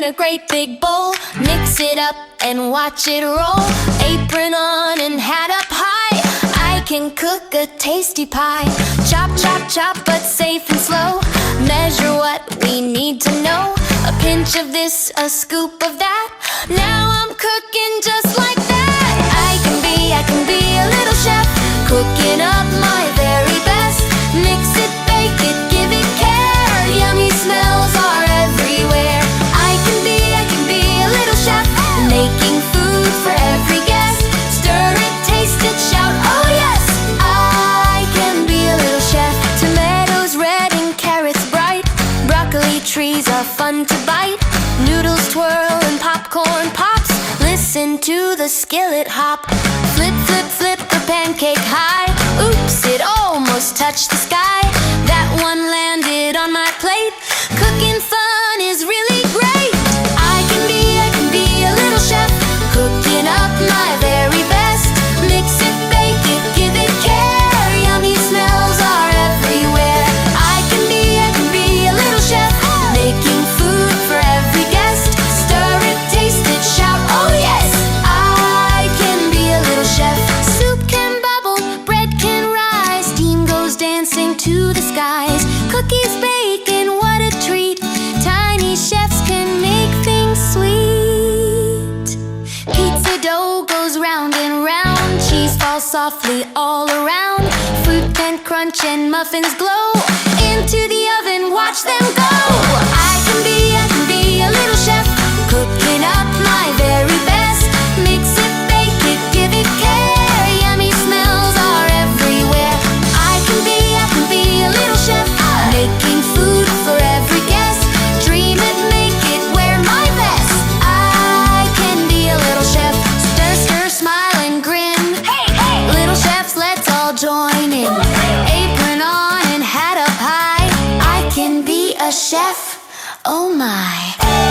a great big bowl. Mix it up and watch it roll. Apron on and hat up high. I can cook a tasty pie. Chop, chop, chop, but safe and slow. Measure what we need to know. A pinch of this, a scoop of that. Now I'm cooking just like that. I can be a little chef, cooking up my very best. Mix it, bake it, give it care. Yummy smells are everywhere. I can be a little chef, making food for every guest. Stir it, taste it, shout, oh yes! I can be a little chef. Tomatoes red and carrots bright. Broccoli trees are fun to bite. Noodles twirl and popcorn pops. Listen to the skillet hop. Flip, flip, flip the pancake high. Oops, it almost touched the sky. That one landed on my plate. Cooking fun is really great. I can be a little chef, cooking up my very best. Mix it, bake it, give it care. Yummy smells are everywhere. I can be a little chef, making food for every guest. Stir it, taste it, shout, oh yes! I can be a little chef. Soup can bubble, bread can rise. Steam goes dancing to the skies. Cookies baking, what a treat. Tiny chefs can make things sweet. Pizza dough goes round and round. Cheese falls softly all around. Fruit can crunch and muffins glow. Into the oven, watch them go. I can be a little chef, cooking up my very best. Mix it, bake it, give it care. Yummy smells are everywhere. I can be a little chef, making food for every guest. Dream it, make it, wear my best. I can be a little chef. Stir, stir, smile and grin. Hey, hey! Little chefs, let's all join in. Apron on and hat up high. I can be a chef, oh my.